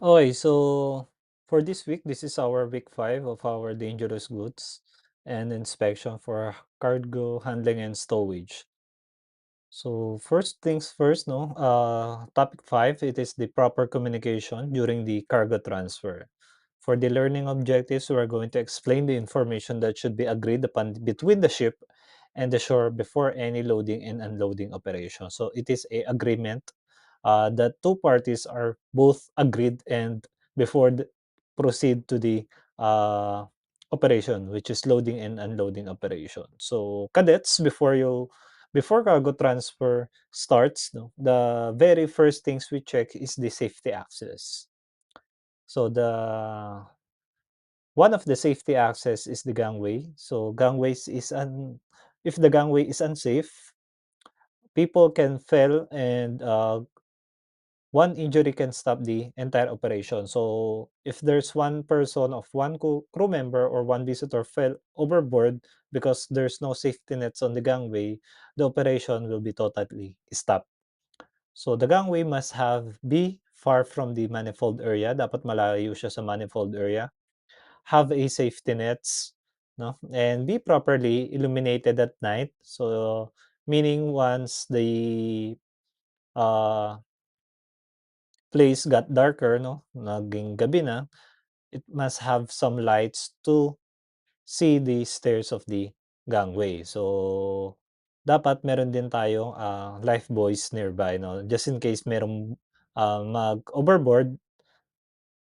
Okay, so for this week, this is our week 5 of our dangerous goods and inspection for cargo handling and stowage. So first things first, no, topic 5, it is the proper communication during the cargo transfer. For the learning objectives, we are going to explain the information that should be agreed upon between the ship and the shore before any loading and unloading operation. So it is a agreement that two parties are both agreed and before proceed to the uh, operation, which is loading and unloading operation. So cadets, before cargo transfer starts, no, the very first things we check is the safety access. So the one of the safety access is the gangway. So gangways is if the gangway is unsafe, people can fail and one injury can stop the entire operation. So if there's one person of one crew member or one visitor fell overboard because there's no safety nets on the gangway, the operation will be totally stopped. So the gangway must be far from the manifold area. Dapat malayo siya sa manifold area. Have a safety nets, no? And be properly illuminated at night. So meaning once the uh, place got darker, no? Naging gabi na, it must have some lights to see the stairs of the gangway. So dapat meron din tayong life buoys nearby, no? Just in case merong mag-overboard,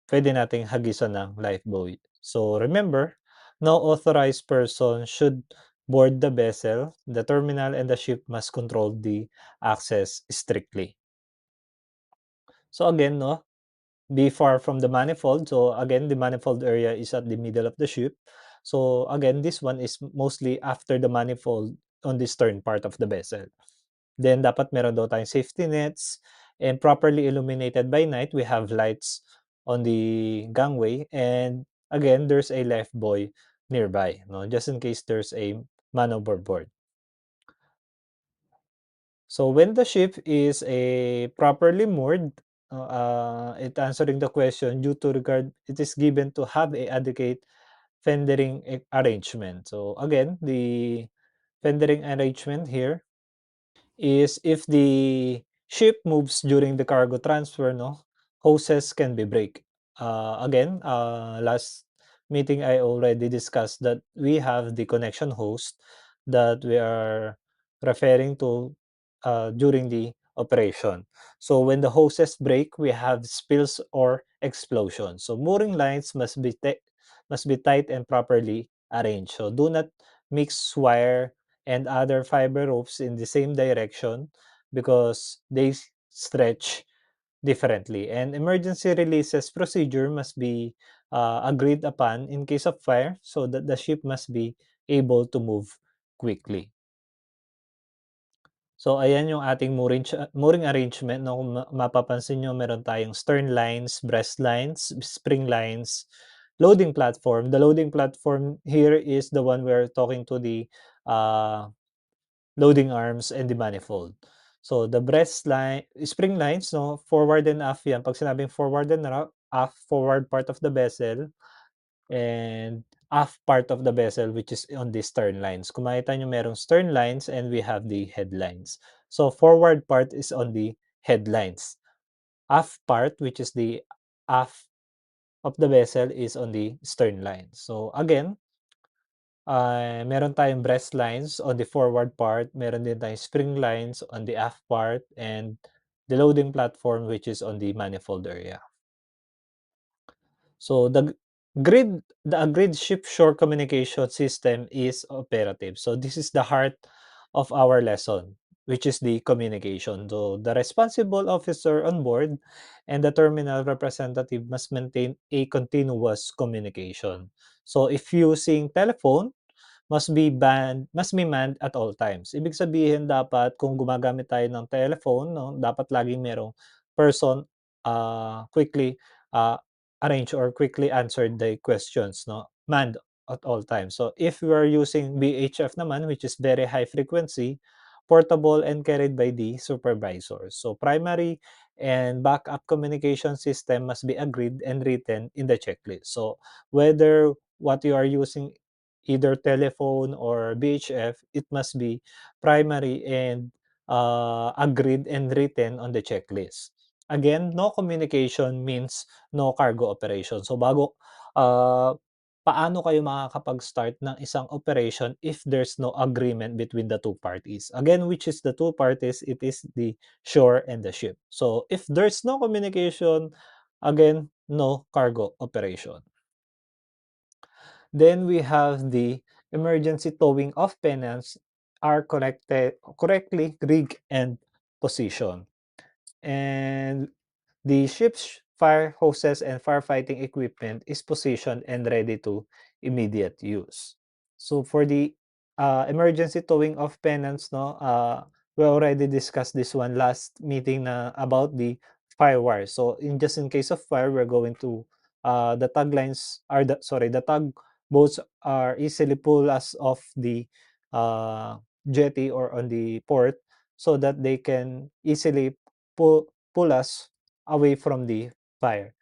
pwede nating hagisan ng life buoy. So remember, no authorized person should board the vessel. The terminal and the ship must control the access strictly. So again, no, be far from the manifold. So again, the manifold area is at the middle of the ship. So again, this one is mostly after the manifold on the stern part of the vessel. Then dapat meron daw tayong safety nets and properly illuminated by night. We have lights on the gangway and again, there's a life buoy nearby, no, just in case there's a man overboard. So when the ship is a properly moored, it answering the question due to regard, it is given to have a adequate fendering arrangement. So again, the fendering arrangement here is if the ship moves during the cargo transfer, no, hoses can be break. Again, last meeting I already discussed that we have the connection hose that we are referring to during the operation. So when the hoses break, we have spills or explosion. So mooring lines must be tight and properly arranged. So do not mix wire and other fiber ropes in the same direction because they stretch differently. And emergency releases procedure must be agreed upon in case of fire so that the ship must be able to move quickly. So ayan yung ating mooring arrangement 'no, kung mapapansin niyo meron tayong stern lines, breast lines, spring lines, loading platform. The loading platform here is the one we're talking to the uh, loading arms and the manifold. So the spring lines 'no, forward and aft 'yan. 'Pag sinabing forward and aft, forward part of the vessel and aft part of the vessel which is on the stern lines. Kung makita niyo merong stern lines and we have the headlines. So forward part is on the headlines. Aft part which is the aft of the vessel is on the stern lines. So again, meron tayong breast lines on the forward part, meron din tayong spring lines on the aft part, and the loading platform which is on the manifold area. So the agreed ship-shore communication system is operative. So this is the heart of our lesson, which is the communication. So the responsible officer on board and the terminal representative must maintain a continuous communication. So if using telephone, must be manned at all times. Ibig sabihin dapat kung gumagamit tayo ng telephone 'no, dapat laging merong person, quickly, ah, arrange or quickly answer the questions 'no, manned at all times. So if we are using VHF naman, which is very high frequency, portable and carried by the supervisor. So primary and backup communication system must be agreed and written in the checklist. So whether what you are using, either telephone or VHF, it must be primary and agreed and written on the checklist. Again, no communication means no cargo operation. So uh, paano kayo makakapag-start ng isang operation if there's no agreement between the two parties? Again, which is the two parties? It is the shore and the ship. So if there's no communication, again, no cargo operation. Then we have the emergency towing of pennants are correctly rigged and positioned. And the ship's fire hoses and firefighting equipment is positioned and ready to immediate use. So for the emergency towing of pennants, no, we already discussed this one last meeting na about the fire wire. So in just in case of fire, we're going to the taglines are the tugboats are easily pull us off the uh, jetty or on the port so that they can easily pull us away from the fire.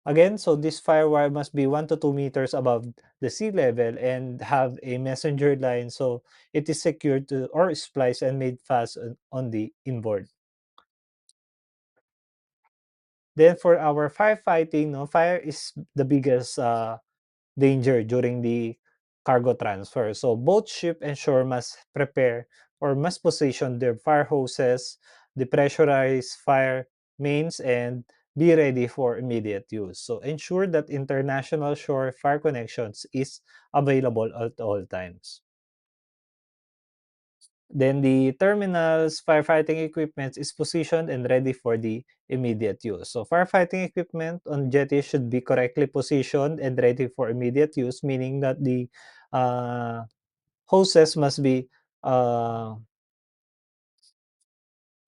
Again, so this fire wire must be 1 to 2 meters above the sea level and have a messenger line so it is secured to or spliced and made fast on the inboard. Then for our firefighting, no, fire is the biggest danger during the cargo transfer. So both ship and shore must prepare or must position their fire hoses, depressurize fire mains, and be ready for immediate use. So ensure that international shore fire connections is available at all times. Then the terminal's firefighting equipment is positioned and ready for the immediate use. So firefighting equipment on jetty should be correctly positioned and ready for immediate use, meaning that the uh, hoses must be uh,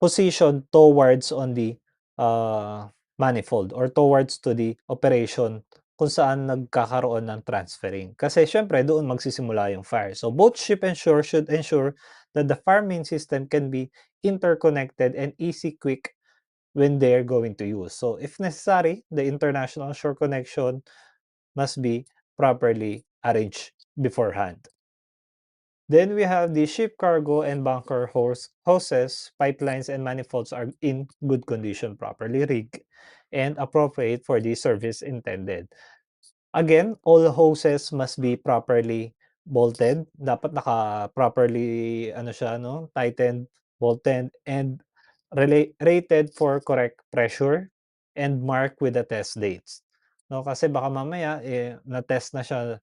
positioned towards on the uh, manifold or towards to the operation kung saan nagkakaroon ng transferring. Kasi siyempre doon magsisimula yung fire. So both ship and shore should ensure that the fire main system can be interconnected and easy quick when they're going to use. So if necessary, the international shore connection must be properly arranged beforehand. Then we have the ship cargo and bunker hoses, pipelines, and manifolds are in good condition, properly rigged, and appropriate for the service intended. Again, all hoses must be properly bolted. Dapat naka-properly ano siya 'no, tightened, bolted, and rated for correct pressure and marked with the test dates. 'No, kasi baka mamaya, na-test na siya,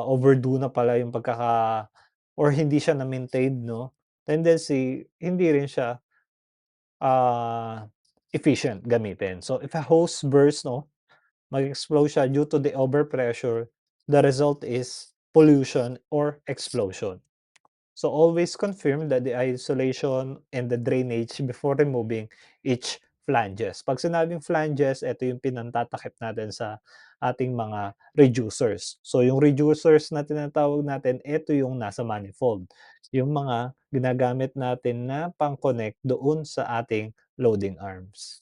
overdue na pala yung or hindi siya na-maintained 'no, tendency hindi rin siya, ah, efficient gamitin. So if a hose bursts 'no, mag-explode siya due to the overpressure, the result is pollution or explosion. So always confirm that the isolation and the drainage before removing each flanges. 'Pag sinabing flanges, ito yung pinantatakip natin sa ating mga reducers. So yung reducers na tinatawag natin, ito yung nasa manifold. Yung mga ginagamit natin na pang-connect doon sa ating loading arms.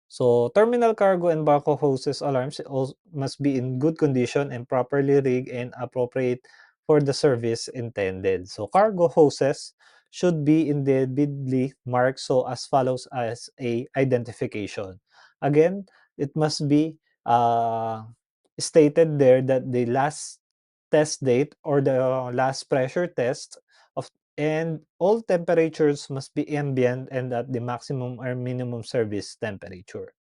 So, terminal cargo and backhoe hoses alarms must be in good condition and properly rigged and appropriate for the service intended. So, cargo hoses should be individually marked so as follows as a identification. Again, it must be stated there that the last test date or the last pressure test of and all temperatures must be ambient and at the maximum or minimum service temperature.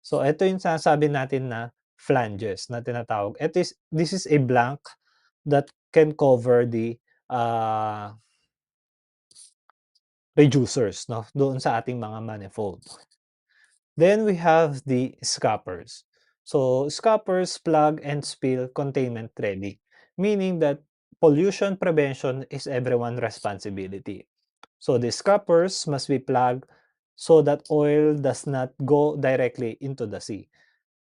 So ito yung sinasabi natin na flanges na tinatawag. This is a blank that can cover the reducers 'no, doon sa ating mga manifold. Then we have the scuppers. So scuppers plug and spill containment ready, meaning that pollution prevention is everyone's responsibility. So the scuppers must be plugged so that oil does not go directly into the sea.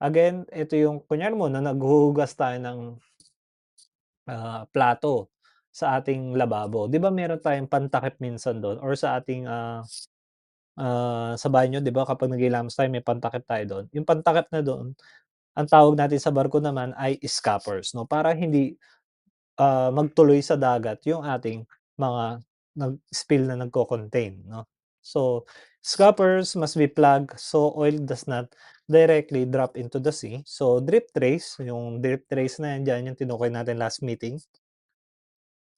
Again, ito yung kunyari mo na naghuhugas tayo ng plato sa ating lababo, 'di ba meron tayong pantakip minsan do'n or sa ating sa banyo 'di ba kapag naghihilamos tayo may pantakip tayo do'n, yung pantakip na doon, ang tawag natin sa barko naman ay scuppers 'no, para hindi, magtuloy sa dagat yung ating mga spill na nagco-contain 'no. So, scuppers must be plugged so oil does not directly drop into the sea. So, drip trays, yung drip trays na yan diyan yung tinukoy natin last meeting,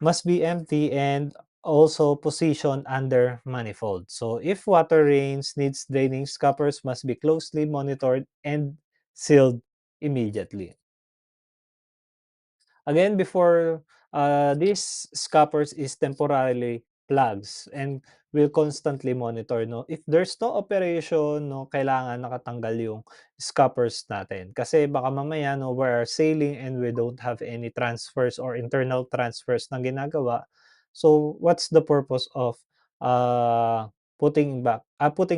must be empty and also positioned under manifold. So, if water rains needs draining, scuppers must be closely monitored and sealed immediately. Again, before these scuppers is temporarily plugs and will constantly monitor 'no. If there's no operation 'no, kailangan nakatanggal yung scuppers natin. Kasi baka mamaya 'no, we're sailing and we don't have any transfers or internal transfers na ginagawa. So, what's the purpose of putting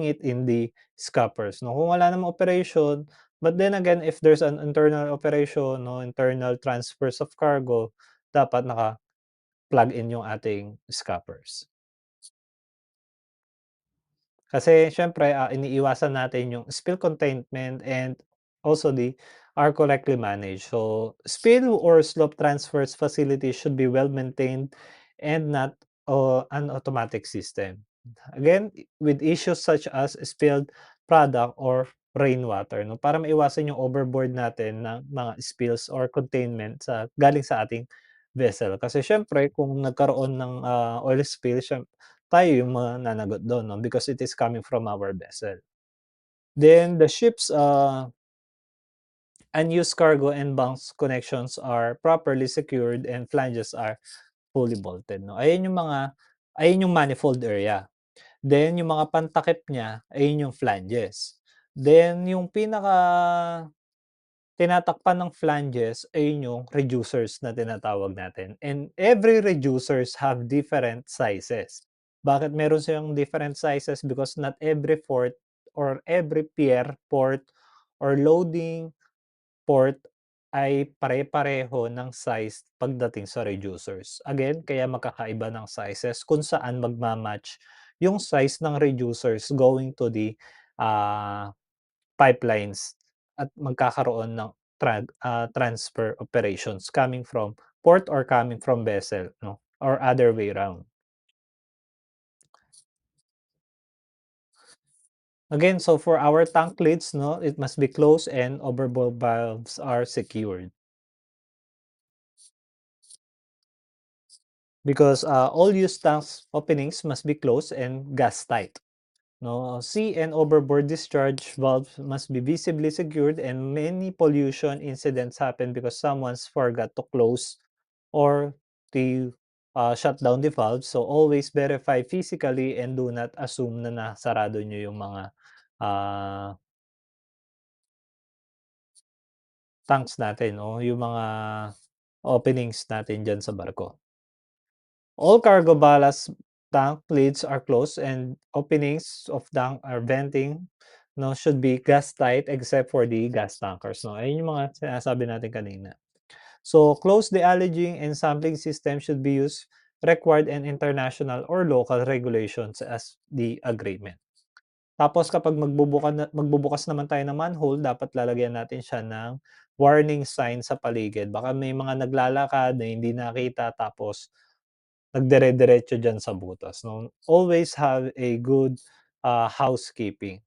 it in the scuppers 'no? Kung wala namang operation. But then again, if there's an internal operation 'no, internal transfers of cargo, dapat naka-plug in yung ating scuppers. Kasi siyempre, iniiwasan natin yung spill containment and also are correctly managed. So, spill or slope transfers facilities should be well maintained and not an automatic system. Again, with issues such as spilled product or rainwater 'no, para maiwasan yung overboard natin ng mga spills or containment galing sa ating vessel. Kasi siyempre kung nagkaroon ng, oil spill tayo yung mananagot dun 'no, because it is coming from our vessel. Then the ship's, unused cargo and bunks connections are properly secured and flanges are fully bolted 'no. Ayun yung manifold area. Then yung mga pantakip niya, ayun yung flanges. Then yung pinaka tinatakpan ng flanges, ayun yung reducers na tinatawag natin and every reducers have different sizes. Bakit meron silang different sizes? Because not every port or every pier, port, or loading port ay pare-pareho ng size pagdating sa reducers. Again, kaya magkakaiba ng sizes kung saan magma-match yung size ng reducers going to the, ah pipelines at magkakaroon ng transfer operations coming from port or coming from vessel 'no, or other way round. Again, so for our tank lids 'no, it must be closed and overboard valves are secured. Because, all used tanks openings must be closed and gas tight. No, sea and overboard discharge valves must be visibly secured and many pollution incidents happen because someone's forgot to close or to shut down the valve. So always verify physically and do not assume na nasarado nyo yung mga ah, tanks natin o yung mga openings natin dyan sa barko. All cargo ballast tank lids are closed and openings of tank or venting 'no, should be gas tight except for the gas tankers 'no. Ayun yung mga sinasabi natin kanina. So, close dealloying and sampling system should be used required and international or local regulations as the agreement. Tapos kapag magbubukas naman tayo ng manhole dapat lalagyan natin siya ng warning sign sa paligid. Baka may mga naglalakad na hindi nakita tapos nagdire-diretso diyan sa butas 'no. Always have a good, housekeeping.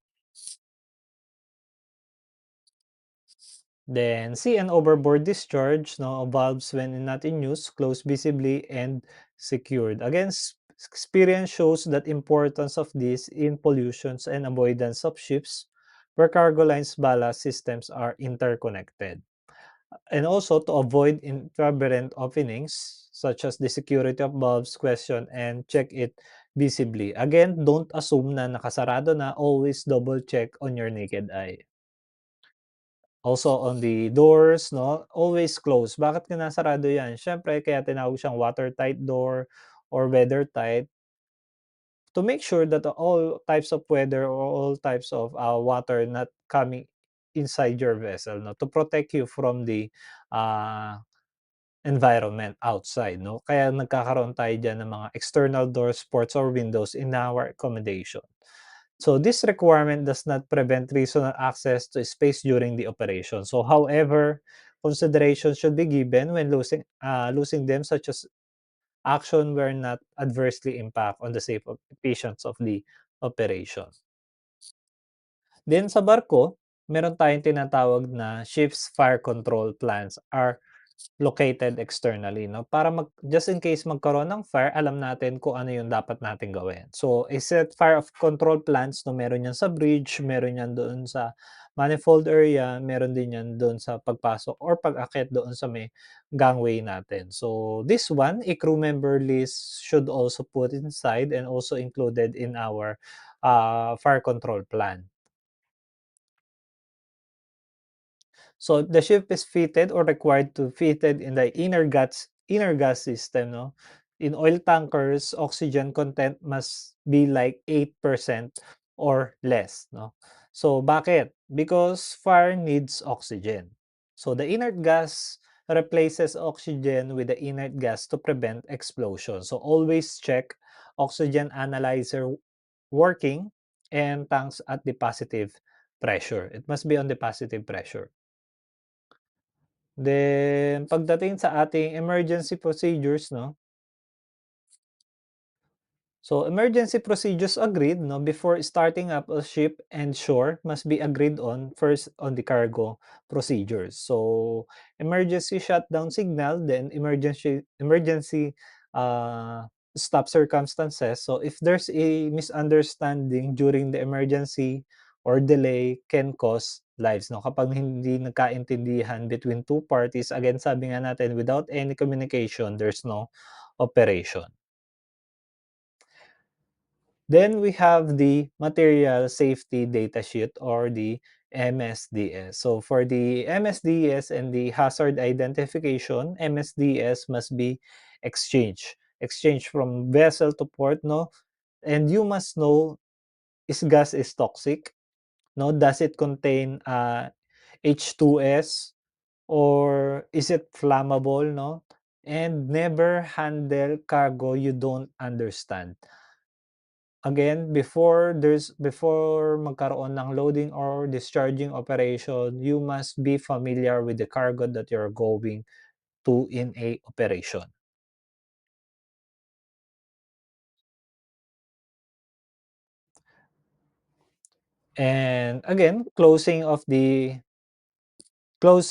Then see an overboard discharge 'no, valves when not in use, closed visibly and secured. Again, experience shows that importance of this in pollutions and avoidance of ships where cargo lines ballast systems are interconnected. And also to avoid intraberrant openings such as the security of valves question and check it visibly. Again, don't assume na nakasarado na, always double check on your naked eye. Also on the doors 'no, always close. Bakit nga nasarado 'yan? Siyempre kaya tinawag siyang watertight door or weather tight to make sure that all types of weather or all types of, water not coming inside your vessel 'no, to protect you from the, ah environment outside 'no, kaya nagkakaroon tayo diyan ng mga external doors, ports, or windows in our accommodation. So this requirement does not prevent reasonable access to space during the operation. So however, consideration should be given when losing them, such as action were not adversely impact on the safe of patients of the operation. Then sa barko, meron tayong tinatawag na ship's fire control plans are located externally, 'no, para just in case magkaroon ng fire, alam natin kung ano yung dapat nating gawin. So, a set fire of control plans, 'no, meron yan sa bridge, meron yan doon sa manifold area, meron din yan doon sa pagpasok or pag-akyat doon sa may gangway natin. So, this one, a crew member list should also put inside and also included in our fire control plan. So the ship is fitted or required to fitted in the inner gas system, no? In oil tankers, oxygen content must be like 8% or less, no? So bakit? Because fire needs oxygen. So the inert gas replaces oxygen with the inert gas to prevent explosion. So always check oxygen analyzer working and tanks at the positive pressure. It must be on the positive pressure. Then pagdating sa ating emergency procedures, 'no, so emergency procedures agreed, 'no, before starting up a ship and shore must be agreed on first on the cargo procedures. So emergency shutdown signal, then emergency stop circumstances. So if there's a misunderstanding during the emergency or delay can cause lives, 'no, kapag hindi nagkaintindihan between two parties, again sabi nga natin without any communication there's no operation. Then we have the material safety data sheet or the MSDS. So for the MSDS and the hazard identification, MSDS must be exchanged from vessel to port, no? And you must know, is gas is toxic, no? Does it contain H2S, or is it flammable, no? And never handle cargo you don't understand. Again, before magkaroon ng loading or discharging operation, you must be familiar with the cargo that you're going to in a operation. And again, close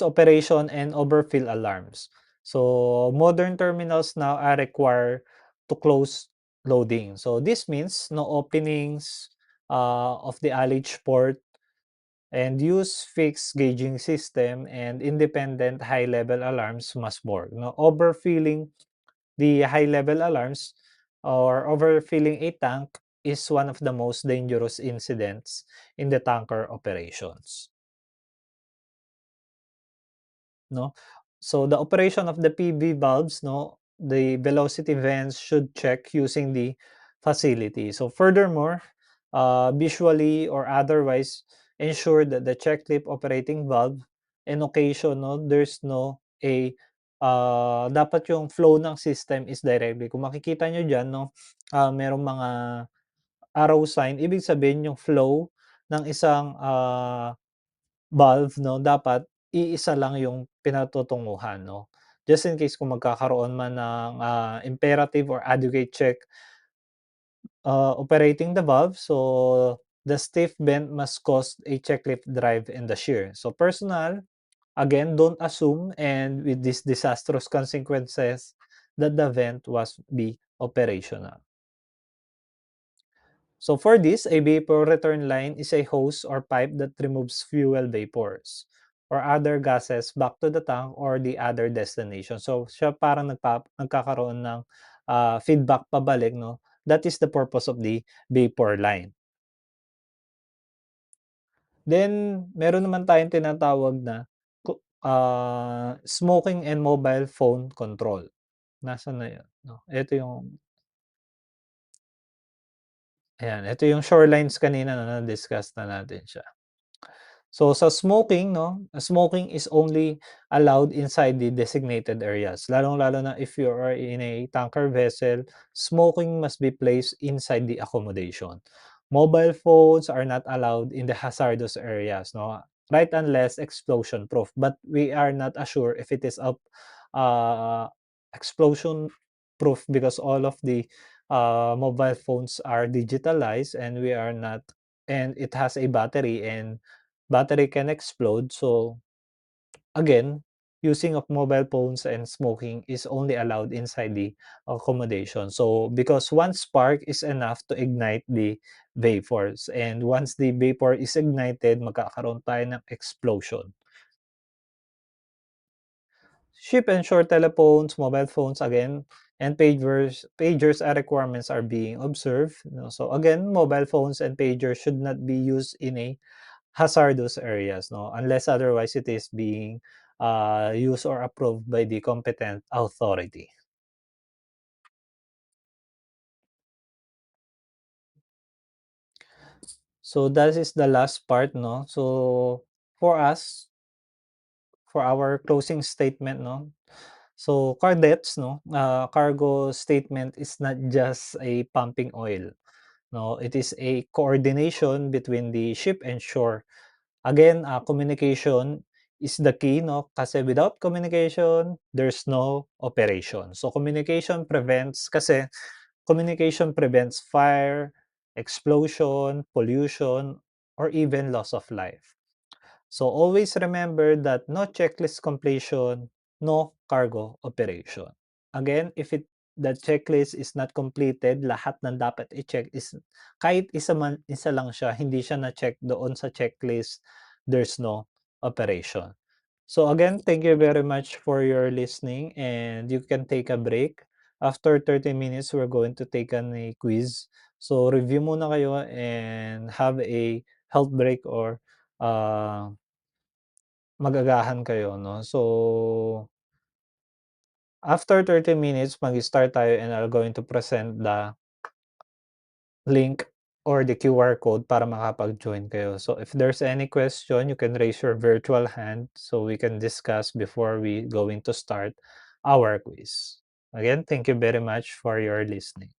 operation and overfill alarms. So modern terminals now are required to close loading. So this means no openings of the alleged port, and use fixed gauging system and independent high-level alarms must work. No, overfilling the high-level alarms or overfilling a tank is one of the most dangerous incidents in the tanker operations. No, so the operation of the PV valves, no, the velocity vents should check using the facility. So furthermore, visually or otherwise ensure that the check lip operating valve and occasion, no, there's no a dapat yung flow ng system is directly. Kung makikita nyo dyan, no, merong mga arrow sign, ibig sabihin yung flow ng isang valve, 'no, dapat iisa lang yung pinatutunguhan, 'no. Just in case kung magkakaroon man ng imperative or adequate check operating the valve, so the stiff bend must cause a check lift drive in the shear. So personal, again, don't assume and with these disastrous consequences that the vent was be operational. So for this, a vapor return line is a hose or pipe that removes fuel vapors or other gases back to the tank or the other destination. So siya parang nagkakaroon ng feedback pabalik, no? That is the purpose of the vapor line. Then meron naman tayong tinatawag na smoking and mobile phone control. Nasaan na 'yun, 'no? Ito yung ayan, ito yung shorelines kanina, no, na-discuss na natin siya. So sa smoking, 'no, smoking is only allowed inside the designated areas. Lalong-lalo na if you are in a tanker vessel, smoking must be placed inside the accommodation. Mobile phones are not allowed in the hazardous areas, no? Right, unless explosion proof, but we are not assured if it is uh, explosion proof because all of the mobile phones are digitalized and we are not, and it has a battery and battery can explode. So again, using of mobile phones and smoking is only allowed inside the accommodation. So because one spark is enough to ignite the vapors, and once the vapor is ignited, magkakaroon tayo ng explosion. Ship and shore telephones, mobile phones again, and pagers are requirements are being observed. So again, mobile phones and pagers should not be used in a hazardous areas, no, unless otherwise it is being used or approved by the competent authority. So that is the last part, no. So for us, for our closing statement, no. So Cardets, no, cargo statement is not just a pumping oil. No, it is a coordination between the ship and shore. Again, communication is the key, no? Kasi without communication, there's no operation. So communication prevents fire, explosion, pollution, or even loss of life. So always remember that no checklist completion, no cargo operation. Again, if the checklist is not completed, lahat ng dapat i-check is kahit isa lang siya, hindi siya na-check doon sa checklist, there's no operation. So again, thank you very much for your listening and you can take a break. After 30 minutes, we're going to take a quiz. So review muna kayo and have a health break or uh, mag-agahan kayo 'no. So, after 30 minutes mag-start tayo and I'm going to present the link or the QR code para makapag-join kayo. So, if there's any question, you can raise your virtual hand so we can discuss before we going to start our quiz. Again, thank you very much for your listening.